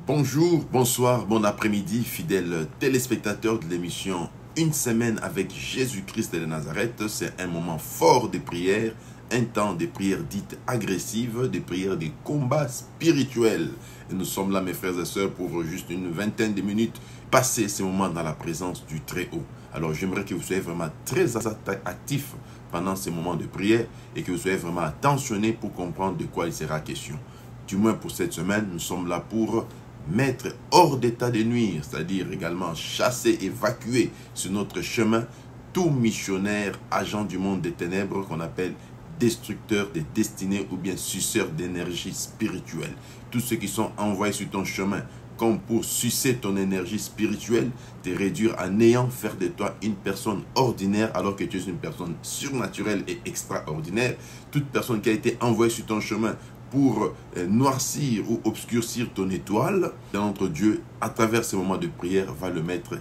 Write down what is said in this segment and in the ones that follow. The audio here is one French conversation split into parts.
Bonjour, bonsoir, bon après-midi, fidèles téléspectateurs de l'émission Une semaine avec Jésus-Christ de Nazareth. C'est un moment fort de prière, un temps de prières dites agressives, des prières de combats spirituels. Et nous sommes là, mes frères et sœurs, pour juste une vingtaine de minutes, passer ces moments dans la présence du Très-Haut. Alors j'aimerais que vous soyez vraiment très actifs pendant ces moments de prière et que vous soyez vraiment attentionnés pour comprendre de quoi il sera question. Du moins pour cette semaine, nous sommes là pour mettre hors d'état de nuire, c'est-à-dire également chasser, évacuer sur notre chemin tout missionnaire, agent du monde des ténèbres qu'on appelle destructeurs des destinées ou bien suceurs d'énergie spirituelle. Tous ceux qui sont envoyés sur ton chemin comme pour sucer ton énergie spirituelle, te réduire à néant, faire de toi une personne ordinaire alors que tu es une personne surnaturelle et extraordinaire. Toute personne qui a été envoyée sur ton chemin pour noircir ou obscurcir ton étoile, notre Dieu, à travers ces moments de prière, va le mettre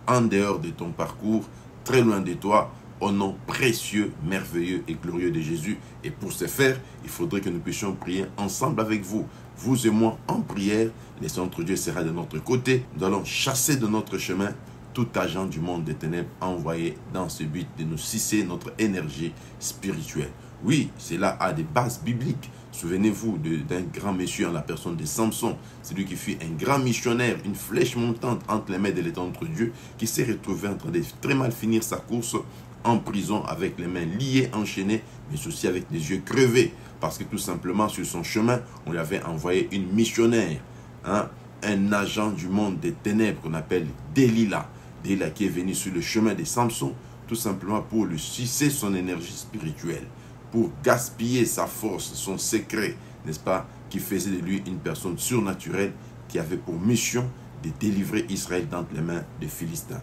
en dehors de ton parcours, très loin de toi, au nom précieux, merveilleux et glorieux de Jésus. Et pour ce faire, il faudrait que nous puissions prier ensemble avec vous. Vous et moi en prière, et notre Dieu sera de notre côté. Nous allons chasser de notre chemin tout agent du monde des ténèbres envoyé dans ce but de nous sucer notre énergie spirituelle. Oui, cela a des bases bibliques. Souvenez-vous d'un grand monsieur en la personne de Samson. C'est lui qui fut un grand missionnaire, une flèche montante entre les mains de l'éternel notre Dieu, qui s'est retrouvé en train de très mal finir sa course en prison avec les mains liées, enchaînées, mais aussi avec les yeux crevés. Parce que tout simplement, sur son chemin, on lui avait envoyé une missionnaire, un agent du monde des ténèbres qu'on appelle Delilah. Delilah qui est venu sur le chemin de Samson, tout simplement pour lui sucer son énergie spirituelle, pour gaspiller sa force, son secret, n'est-ce pas, qui faisait de lui une personne surnaturelle qui avait pour mission de délivrer Israël d'entre les mains des Philistins.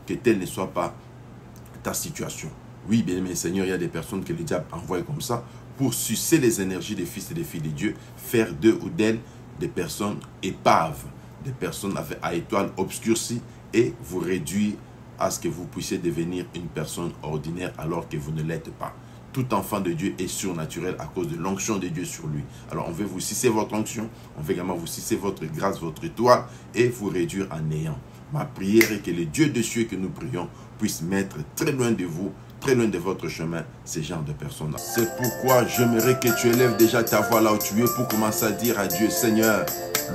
Que telle ne soit pas ta situation. Oui, bien aimé Seigneur, il y a des personnes que le diable envoie comme ça pour sucer les énergies des fils et des filles de Dieu, faire d'eux ou d'elles des personnes épaves, des personnes à étoiles obscurcies et vous réduire à ce que vous puissiez devenir une personne ordinaire alors que vous ne l'êtes pas. Tout enfant de Dieu est surnaturel à cause de l'onction de Dieu sur lui. Alors on veut vous sucer votre onction, on veut également vous sucer votre grâce, votre étoile et vous réduire à néant. Ma prière est que le Dieu de cieux que nous prions puisse mettre très loin de vous, très loin de votre chemin, ces genres de personnes-là. C'est pourquoi j'aimerais que tu élèves déjà ta voix là où tu es pour commencer à dire à Dieu, Seigneur,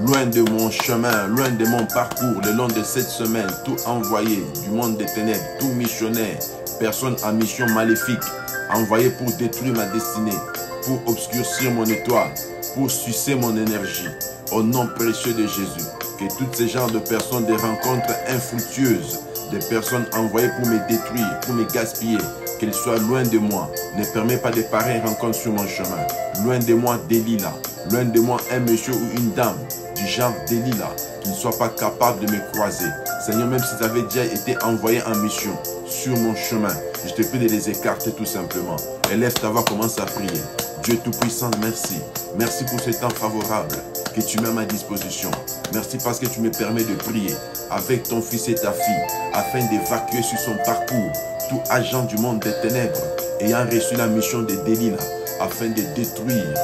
loin de mon chemin, loin de mon parcours, le long de cette semaine, tout envoyé du monde des ténèbres, tout missionnaire, personne en mission maléfique, envoyé pour détruire ma destinée, pour obscurcir mon étoile, pour sucer mon énergie. Au nom précieux de Jésus, que tous ces genres de personnes, des rencontres infructueuses, des personnes envoyées pour me détruire, pour me gaspiller, qu'elles soient loin de moi. Ne permets pas de pareilles rencontres sur mon chemin. Loin de moi, Delilah. Loin de moi, un monsieur ou une dame du genre Delilah qui ne soit pas capable de me croiser. Seigneur, même s'ils avaient déjà été envoyés en mission sur mon chemin, je te prie de les écarter tout simplement. Élève ta voix, commence à prier. Dieu Tout-Puissant, merci. Merci pour ce temps favorable que tu mets à ma disposition. Merci parce que tu me permets de prier avec ton fils et ta fille afin d'évacuer sur son parcours tout agent du monde des ténèbres ayant reçu la mission de Delilah afin de détruire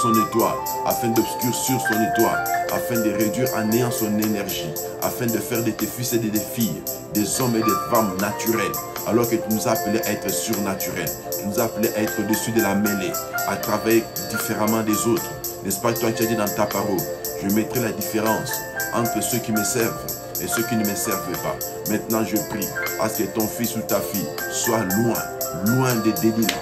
son étoile, afin d'obscurcir son étoile, afin de réduire à néant son énergie, afin de faire de tes fils et de tes filles des hommes et des femmes naturels, alors que tu nous as appelés à être surnaturels, tu nous as appelés à être au-dessus de la mêlée, à travailler différemment des autres. N'est-ce pas, toi tu as dit dans ta parole, je mettrai la différence entre ceux qui me servent et ceux qui ne me servent pas. Maintenant je prie à ce que ton fils ou ta fille soit loin de Delilah,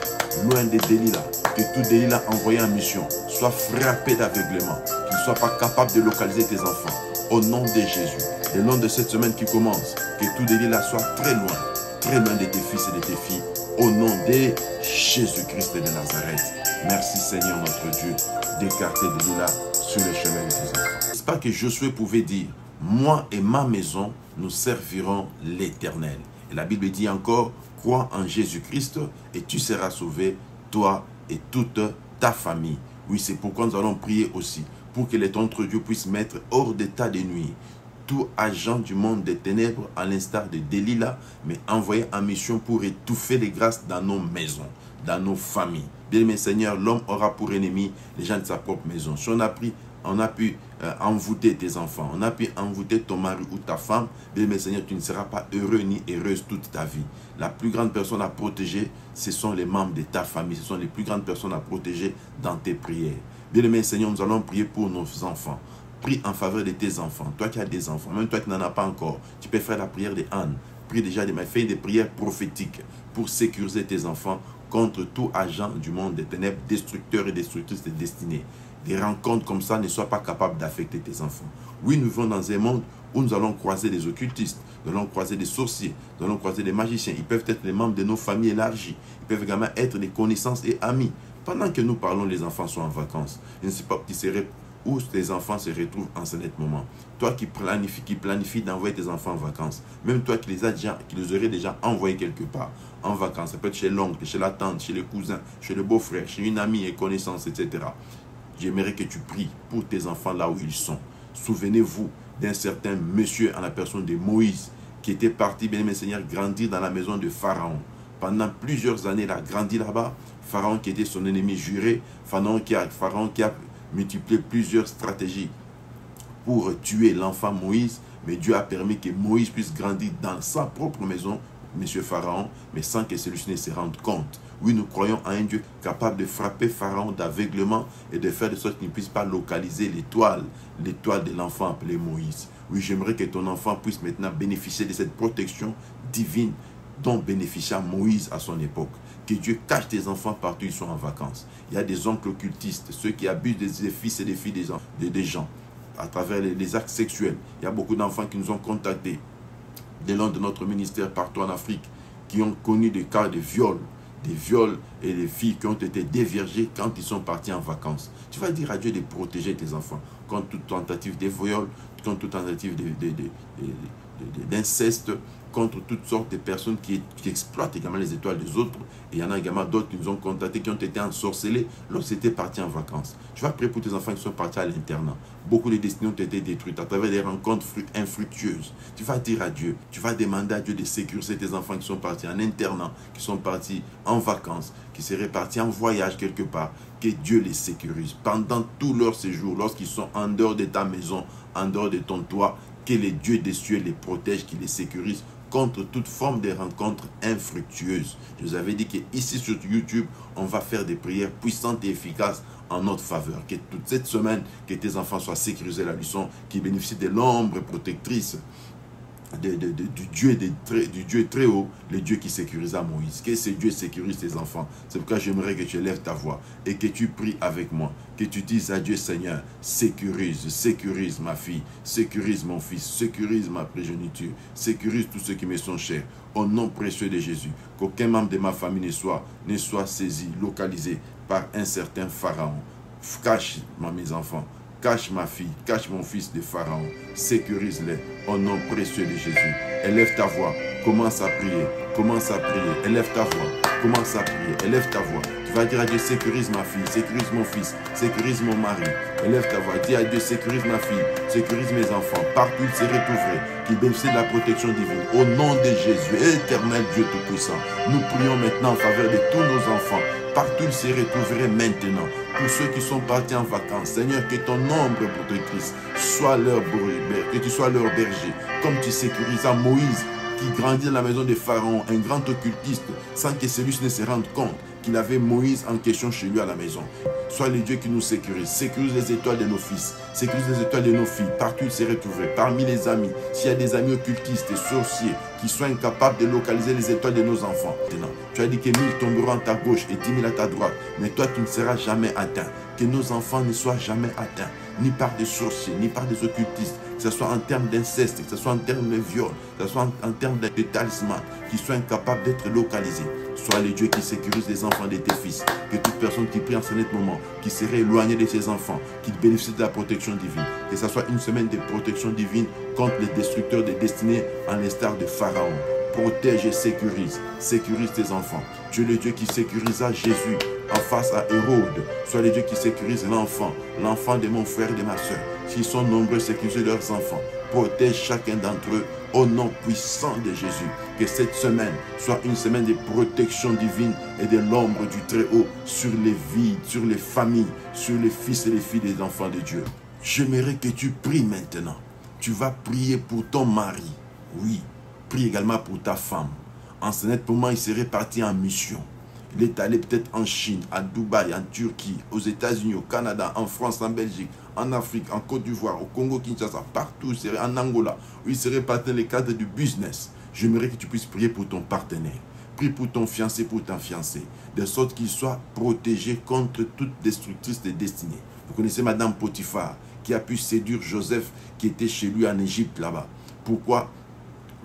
loin de Delilah, que tout Delilah envoyé en mission soit frappé d'aveuglement, qu'il ne soit pas capable de localiser tes enfants. Au nom de Jésus, le long de cette semaine qui commence, que tout Delilah soit très loin de tes fils et de tes filles. Au nom de Jésus-Christ de Nazareth. Merci Seigneur notre Dieu d'écarter Delilah sur le chemin de tes enfants. C'est pas que Josué pouvait dire, moi et ma maison, nous servirons l'Éternel. Et la Bible dit encore, crois en Jésus-Christ et tu seras sauvé, toi et toute ta famille. Oui, c'est pourquoi nous allons prier aussi, pour que l'éternel Dieu puisse mettre hors d'état de nuit tout agent du monde des ténèbres, à l'instar de Delilah, mais envoyé en mission pour étouffer les grâces dans nos maisons, dans nos familles. Bien-aimé Seigneur, l'homme aura pour ennemi les gens de sa propre maison. Si on a pris on a pu envoûter tes enfants, on a pu envoûter ton mari ou ta femme, bien-aimé Seigneur, tu ne seras pas heureux ni heureuse toute ta vie. La plus grande personne à protéger, ce sont les membres de ta famille, ce sont les plus grandes personnes à protéger dans tes prières. Bien-aimé Seigneur, nous allons prier pour nos enfants. Prie en faveur de tes enfants. Toi qui as des enfants, même toi qui n'en as pas encore, tu peux faire la prière de Anne. Prie déjà fais des prières prophétiques pour sécuriser tes enfants contre tout agent du monde des ténèbres, destructeur et destructrice de destinée. Des rencontres comme ça ne soient pas capables d'affecter tes enfants. Oui, nous vivons dans un monde où nous allons croiser des occultistes, nous allons croiser des sorciers, nous allons croiser des magiciens. Ils peuvent être les membres de nos familles élargies. Ils peuvent également être des connaissances et amis. Pendant que nous parlons, les enfants sont en vacances. Je ne sais pas où tes enfants se retrouvent en ce net moment. Toi qui planifie d'envoyer tes enfants en vacances, même toi qui les aurais déjà envoyés quelque part en vacances, ça peut être chez l'oncle, chez la tante, chez le cousin, chez le beau-frère, chez une amie et connaissance, etc. J'aimerais que tu pries pour tes enfants là où ils sont. Souvenez-vous d'un certain monsieur en la personne de Moïse qui était parti, bien-aimé Seigneur, grandir dans la maison de Pharaon. Pendant plusieurs années, il a grandi là-bas. Pharaon qui était son ennemi juré, Pharaon qui a multiplié plusieurs stratégies pour tuer l'enfant Moïse, mais Dieu a permis que Moïse puisse grandir dans sa propre maison, monsieur Pharaon, mais sans que celui-ci ne se rende compte. Oui, nous croyons à un Dieu capable de frapper Pharaon d'aveuglement et de faire de sorte qu'il ne puisse pas localiser l'étoile de l'enfant appelé Moïse. Oui, j'aimerais que ton enfant puisse maintenant bénéficier de cette protection divine dont bénéficia Moïse à son époque. Que Dieu cache tes enfants partout où ils sont en vacances. Il y a des oncles occultistes, ceux qui abusent des fils et des filles des gens à travers les actes sexuels. Il y a beaucoup d'enfants qui nous ont contactés de long de notre ministère partout en Afrique, qui ont connu des cas de viols et des filles qui ont été déviergées quand ils sont partis en vacances. Tu vas dire à Dieu de protéger tes enfants contre toute tentative de viol, contre toute tentative d'inceste, contre toutes sortes de personnes qui exploitent également les étoiles des autres. Et il y en a également d'autres qui nous ont contactés, qui ont été ensorcelés lorsqu'ils étaient partis en vacances. Je vais prier pour tes enfants qui sont partis à l'internat. Beaucoup de destinées ont été détruites à travers des rencontres infructueuses. Tu vas dire à Dieu, tu vas demander à Dieu de sécuriser tes enfants qui sont partis en internat, qui sont partis en vacances, qui seraient partis en voyage quelque part. Que Dieu les sécurise pendant tout leur séjour, lorsqu'ils sont en dehors de ta maison, en dehors de ton toit. Que les dieux des cieux les protègent, qu'ils les sécurisent contre toute forme de rencontres infructueuses. Je vous avais dit qu'ici sur YouTube, on va faire des prières puissantes et efficaces en notre faveur. Que toute cette semaine, que tes enfants soient sécurisés la leçon, qu'ils bénéficient de l'ombre protectrice du Dieu très haut, le Dieu qui sécurisa Moïse. Que ce Dieu sécurise tes enfants. C'est pourquoi j'aimerais que tu élèves ta voix et que tu pries avec moi. Que tu dises à Dieu, Seigneur, sécurise ma fille, sécurise mon fils, sécurise ma progéniture, sécurise tous ceux qui me sont chers. Au nom précieux de Jésus, qu'aucun membre de ma famille ne soit saisi, localisé par un certain Pharaon. Cache mes enfants. Cache ma fille, cache mon fils de Pharaon, sécurise-les au nom précieux de Jésus. Élève ta voix, commence à prier, élève ta voix, commence à prier, élève ta voix. Tu vas dire à Dieu, sécurise ma fille, sécurise mon fils, sécurise mon mari. Élève ta voix, dis à Dieu, sécurise ma fille, sécurise mes enfants, partout ils seraient ouvrés, qu'ils bénéficient de la protection divine. Au nom de Jésus, éternel Dieu Tout-Puissant, nous prions maintenant en faveur de tous nos enfants. Partout ils seraient ouvrés maintenant. Pour ceux qui sont partis en vacances, Seigneur, que ton ombre protectrice soit leur berger, que tu sois leur berger, comme tu sécurisas Moïse, qui grandit dans la maison de Pharaon, un grand occultiste, sans que celui-ci ne se rende compte qu'il avait Moïse en question chez lui à la maison. Sois le Dieu qui nous sécurise. Sécurise les étoiles de nos fils. Sécurise les étoiles de nos filles. Partout ils seraient ouvrés. Parmi les amis, s'il y a des amis occultistes et sorciers qui soient incapables de localiser les étoiles de nos enfants. Maintenant, tu as dit que 1000 tomberont à ta gauche et 10 000 à ta droite. Mais toi, tu ne seras jamais atteint. Que nos enfants ne soient jamais atteints. Ni par des sorciers, ni par des occultistes. Que ce soit en termes d'inceste, que ce soit en termes de viol, que ce soit en termes de talisman, qui soient incapables d'être localisés. Sois le Dieu qui sécurise les enfants de tes fils. Que toute personne qui prie en ce moment, qui serait éloignée de ses enfants, qui bénéficie de la protection divine. Que ce soit une semaine de protection divine contre les destructeurs des destinées en l'instar de Pharaon. Protège et sécurise tes enfants. Tu es le Dieu qui sécurisa Jésus en face à Hérode. Sois le Dieu qui sécurise l'enfant de mon frère et de ma soeur. S'ils sont nombreux, sécurise leurs enfants. Protège chacun d'entre eux au nom puissant de Jésus. Que cette semaine soit une semaine de protection divine et de l'ombre du Très-Haut sur les vies, sur les familles, sur les fils et les filles des enfants de Dieu. j'aimerais que tu pries maintenant. Tu vas prier pour ton mari. Oui, prie également pour ta femme. En ce moment, il serait parti en mission. Il est allé peut-être en Chine, à Dubaï, en Turquie, aux États-Unis, au Canada, en France, en Belgique, en Afrique, en Côte d'Ivoire, au Congo-Kinshasa, partout, il serait en Angola, où il serait parti dans le cadre du business. J'aimerais que tu puisses prier pour ton partenaire. Prie pour ton fiancé, pour ta fiancée, de sorte qu'il soit protégé contre toute destructrice de destinée. Vous connaissez Madame Potiphar, qui a pu séduire Joseph, qui était chez lui en Égypte là-bas. Pourquoi?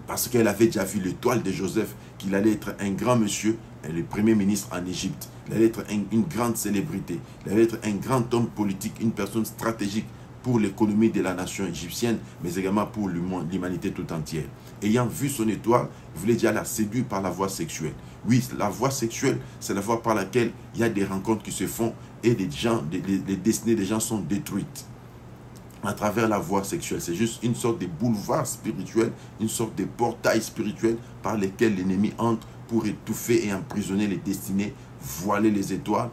Parce qu'elle avait déjà vu l'étoile de Joseph, qu'il allait être un grand monsieur, le premier ministre en Égypte. Il allait être une grande célébrité. Il allait être un grand homme politique, une personne stratégique pour l'économie de la nation égyptienne, mais également pour l'humanité tout entière. Ayant vu son étoile, il voulait déjà la séduire par la voie sexuelle. Oui, la voie sexuelle, c'est la voie par laquelle il y a des rencontres qui se font et les destinées des gens sont détruites à travers la voie sexuelle. C'est juste une sorte de boulevard spirituel, une sorte de portail spirituel par lesquels l'ennemi entre pour étouffer et emprisonner les destinées, voiler les étoiles,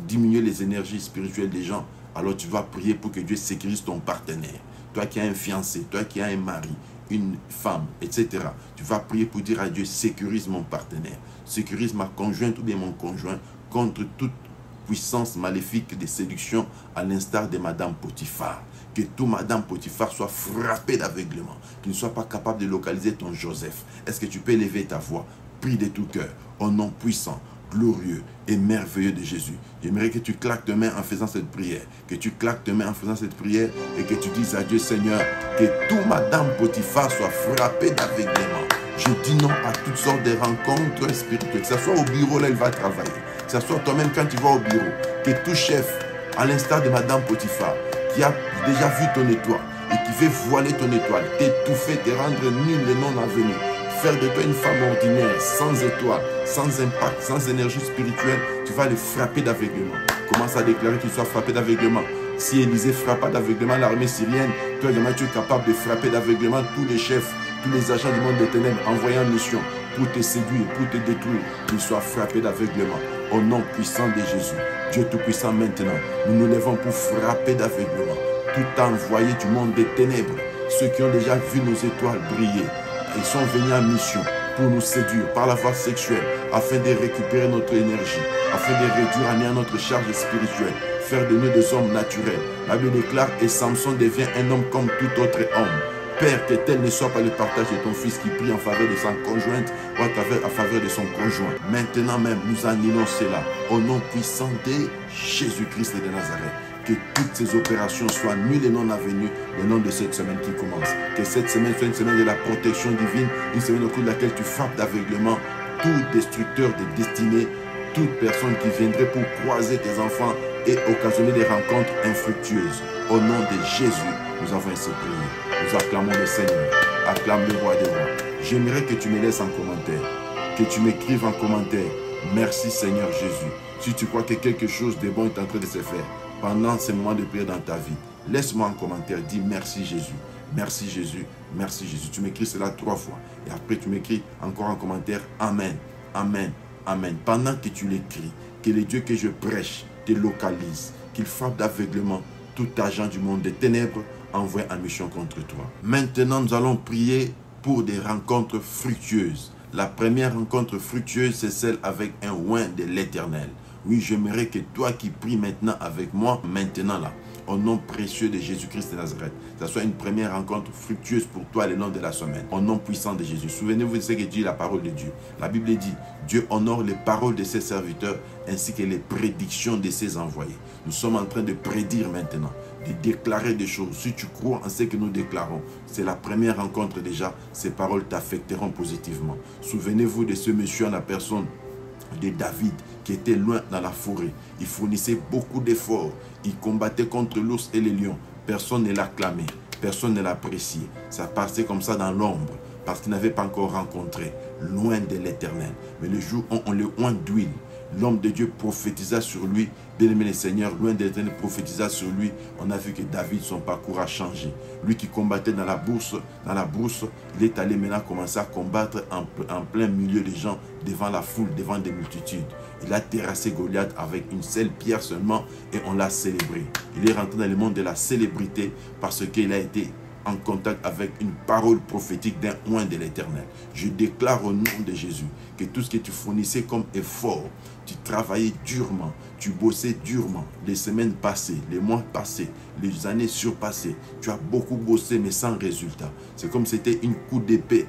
diminuer les énergies spirituelles des gens. Alors tu vas prier pour que Dieu sécurise ton partenaire. Toi qui as un fiancé, toi qui as un mari, une femme, etc. Tu vas prier pour dire à Dieu, sécurise mon partenaire, sécurise ma conjointe ou bien mon conjoint contre toute puissance maléfique de séduction à l'instar de Madame Potiphar. Que tout Madame Potiphar soit frappé d'aveuglement, qu'il ne soit pas capable de localiser ton Joseph. Est-ce que tu peux élever ta voix? Prie de tout cœur, au nom puissant, glorieux et merveilleux de Jésus. J'aimerais que tu claques tes mains en faisant cette prière, que tu claques tes mains en faisant cette prière et que tu dises à Dieu, Seigneur, que tout Madame Potiphar soit frappé d'aveuglement. Je dis non à toutes sortes de rencontres spirituelles, que ce soit au bureau là, il va travailler, que ce soit toi-même quand tu vas au bureau, que tout chef, à l'instar de Madame Potiphar, qui a déjà vu ton étoile et qui veut voiler ton étoile, t'étouffer, te rendre nul et non avenu, faire de toi une femme ordinaire, sans étoile, sans impact, sans énergie spirituelle, tu vas le frapper d'aveuglement. Commence à déclarer qu'il soit frappé d'aveuglement. Si Élisée frappa d'aveuglement l'armée syrienne, toi également tu es capable de frapper d'aveuglement tous les chefs, tous les agents du monde des ténèbres envoyés en mission pour te séduire, pour te détruire, qu'ils soient frappés d'aveuglement. Au nom puissant de Jésus, Dieu Tout-Puissant, maintenant, nous nous levons pour frapper d'aveuglement tout envoyé du monde des ténèbres, ceux qui ont déjà vu nos étoiles briller. Ils sont venus en mission pour nous séduire par la voie sexuelle, afin de récupérer notre énergie, afin de réduire à néant notre charge spirituelle, faire de nous des hommes naturels. La Bible déclare, et Samson devient un homme comme tout autre homme. Père, que tel ne soit pas le partage de ton fils qui prie en faveur de sa conjointe ou en faveur de son conjoint. Maintenant même, nous annulons cela au nom puissant de Jésus-Christ de Nazareth. Que toutes ces opérations soient nulles et non avenues le nom de cette semaine qui commence. Que cette semaine soit une semaine de la protection divine, une semaine au cours de laquelle tu frappes d'aveuglement tout destructeur de destinée, toute personne qui viendrait pour croiser tes enfants et occasionner des rencontres infructueuses. Au nom de Jésus, nous avons ainsi prié. Nous acclamons le Seigneur, acclame le roi des rois. J'aimerais que tu me laisses en commentaire, que tu m'écrives en commentaire. Merci Seigneur Jésus. Si tu crois que quelque chose de bon est en train de se faire pendant ces moments de prière dans ta vie, laisse-moi en commentaire, dis merci Jésus, merci Jésus, merci Jésus. Tu m'écris cela 3 fois et après tu m'écris encore en commentaire Amen, Amen, Amen. Pendant que tu l'écris, que le Dieu que je prêche te localise, qu'il frappe d'aveuglement tout agent du monde des ténèbres envoyé en mission contre toi. Maintenant, nous allons prier pour des rencontres fructueuses. La première rencontre fructueuse, c'est celle avec un oint de l'Éternel. Oui, j'aimerais que toi qui pries maintenant avec moi, maintenant là, au nom précieux de Jésus-Christ de Nazareth, ça soit une première rencontre fructueuse pour toi le long de la semaine, au nom puissant de Jésus. Souvenez-vous de ce que dit la parole de Dieu. La Bible dit, Dieu honore les paroles de ses serviteurs ainsi que les prédictions de ses envoyés. Nous sommes en train de prédire maintenant, de déclarer des choses. Si tu crois en ce que nous déclarons, c'est la première rencontre déjà, ces paroles t'affecteront positivement. Souvenez-vous de ce monsieur en la personne de David qui était loin dans la forêt. Il fournissait beaucoup d'efforts. Il combattait contre l'ours et les lions. Personne ne l'acclamait. Personne ne l'appréciait. Ça passait comme ça dans l'ombre parce qu'il n'avait pas encore rencontré loin de l'Éternel. Mais le jour où on le oint d'huile, L'homme de Dieu prophétisa sur lui. Bien-aimé le Seigneur, loin de l'Éternel prophétisa sur lui. On a vu que David, son parcours a changé. Lui qui combattait dans la brousse, il est allé maintenant commencer à combattre en plein milieu des gens, devant la foule, devant des multitudes. Il a terrassé Goliath avec une seule pierre seulement et on l'a célébré. Il est rentré dans le monde de la célébrité parce qu'il a été en contact avec une parole prophétique d'un oint de l'Éternel. Je déclare au nom de Jésus que tout ce que tu fournissais comme effort, tu travaillais durement, tu bossais durement, les semaines passées, les mois passés, les années surpassées, tu as beaucoup bossé mais sans résultat. C'est comme si c'était un coup d'épée,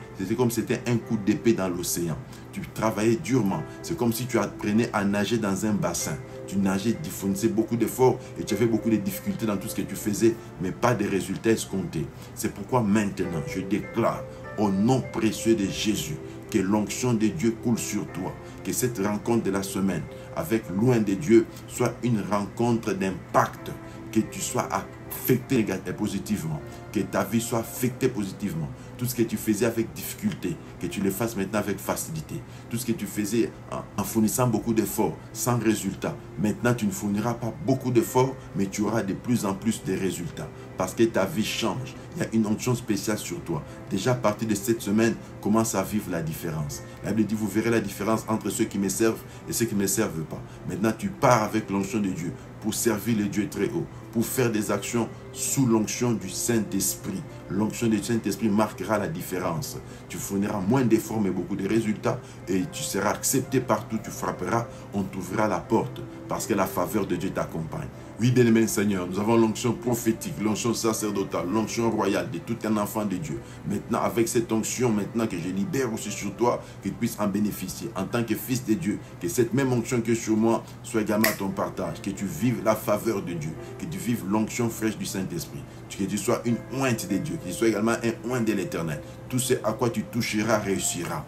un coup d'épée dans l'océan. Tu travaillais durement, c'est comme si tu apprenais à nager dans un bassin. Tu nageais, tu fournissais beaucoup d'efforts et tu avais beaucoup de difficultés dans tout ce que tu faisais, mais pas de résultats escomptés. C'est pourquoi maintenant, je déclare au nom précieux de Jésus que l'onction de Dieu coule sur toi. Que cette rencontre de la semaine avec loin de Dieu soit une rencontre d'impact. Que tu sois affecté positivement. Que ta vie soit affectée positivement. Tout ce que tu faisais avec difficulté, que tu le fasses maintenant avec facilité. Tout ce que tu faisais en fournissant beaucoup d'efforts, sans résultat. Maintenant, tu ne fourniras pas beaucoup d'efforts, mais tu auras de plus en plus de résultats. Parce que ta vie change. Il y a une onction spéciale sur toi. Déjà, à partir de cette semaine, commence à vivre la différence. La Bible dit, vous verrez la différence entre ceux qui me servent et ceux qui ne me servent pas. Maintenant, tu pars avec l'onction de Dieu pour servir le Dieu très haut, pour faire des actions sous l'onction du Saint-Esprit. L'onction du Saint-Esprit marquera la différence. Tu fourniras moins d'efforts mais beaucoup de résultats et tu seras accepté partout. Tu frapperas, on t'ouvrira la porte parce que la faveur de Dieu t'accompagne. Oui, bien-aimé Seigneur, nous avons l'onction prophétique, l'onction sacerdotale, l'onction royale de tout un enfant de Dieu. Maintenant, avec cette onction, maintenant que je libère aussi sur toi, que tu puisses en bénéficier en tant que fils de Dieu, que cette même onction que sur moi soit également à ton partage, que tu vives la faveur de Dieu, que tu vives l'onction fraîche du Saint-Esprit, que tu sois une ointe de Dieu, que tu sois également un oint de l'Éternel. Tout ce à quoi tu toucheras réussira.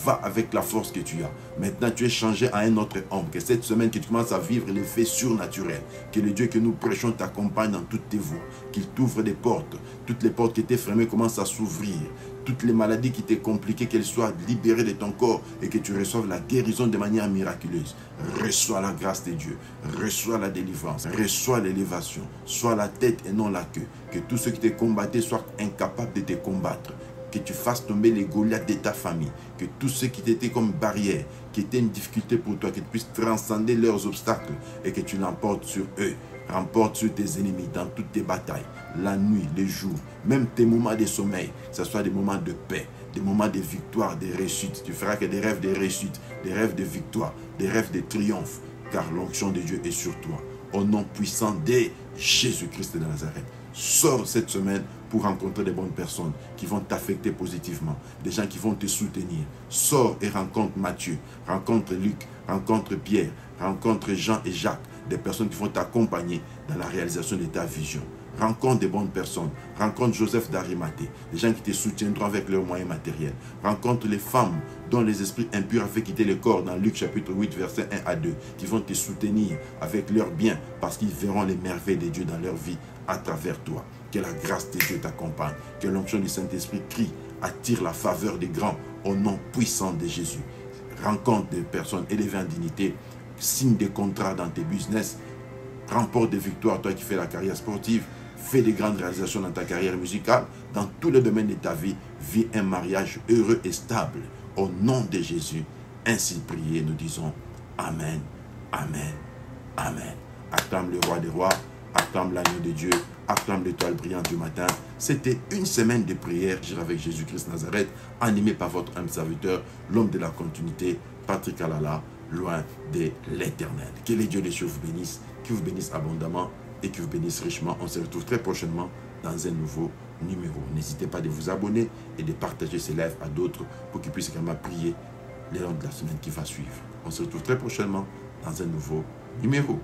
Va avec la force que tu as. Maintenant, tu es changé à un autre homme. Que cette semaine, que tu commences à vivre l'effet surnaturel. Que le Dieu que nous prêchons t'accompagne dans toutes tes voies. Qu'il t'ouvre des portes. Toutes les portes qui étaient fermées commencent à s'ouvrir. Toutes les maladies qui étaient compliquées, qu'elles soient libérées de ton corps et que tu reçoives la guérison de manière miraculeuse. Reçois la grâce de Dieu. Reçois la délivrance. Reçois l'élévation. Sois la tête et non la queue. Que tous ceux qui te combattaient soient incapables de te combattre. Que tu fasses tomber les Goliaths de ta famille. Que tous ceux qui t'étaient comme barrière, qui étaient une difficulté pour toi, que tu puisses transcender leurs obstacles et que tu l'emportes sur eux. Remporte sur tes ennemis dans toutes tes batailles, la nuit, les jours, même tes moments de sommeil, que ce soit des moments de paix, des moments de victoire, de réussite. Tu feras que des rêves de réussite, des rêves de victoire, des rêves de triomphe, car l'onction de Dieu est sur toi. Au nom puissant de Jésus-Christ de Nazareth. Sors cette semaine pour rencontrer des bonnes personnes qui vont t'affecter positivement, des gens qui vont te soutenir. Sors et rencontre Matthieu, rencontre Luc, rencontre Pierre, rencontre Jean et Jacques, des personnes qui vont t'accompagner dans la réalisation de ta vision. Rencontre des bonnes personnes. Rencontre Joseph d'Arimathée, des gens qui te soutiendront avec leurs moyens matériels. Rencontre les femmes dont les esprits impurs ont fait quitter le corps dans Luc chapitre 8, versets 1 à 2, qui vont te soutenir avec leurs biens parce qu'ils verront les merveilles de Dieu dans leur vie à travers toi. Que la grâce de Dieu t'accompagne. Que l'onction du Saint-Esprit crie, attire la faveur des grands au nom puissant de Jésus. Rencontre des personnes élevées en dignité, signe des contrats dans tes business, remporte des victoires, toi qui fais la carrière sportive, fais des grandes réalisations dans ta carrière musicale, dans tous les domaines de ta vie, vis un mariage heureux et stable. Au nom de Jésus, ainsi prié, nous disons Amen, Amen, Amen. Acclame le roi des rois, acclame l'agneau de Dieu, acclame l'étoile brillante du matin. C'était une semaine de prière avec Jésus-Christ Nazareth, animé par votre âme serviteur, l'homme de la continuité, Patrick Alala, loin de l'Éternel. Que les dieux des cieux vous bénissent, qui vous bénissent abondamment et qui vous bénissent richement. On se retrouve très prochainement dans un nouveau numéro. N'hésitez pas de vous abonner et de partager ces lives à d'autres pour qu'ils puissent également prier les longs de la semaine qui va suivre. On se retrouve très prochainement dans un nouveau numéro.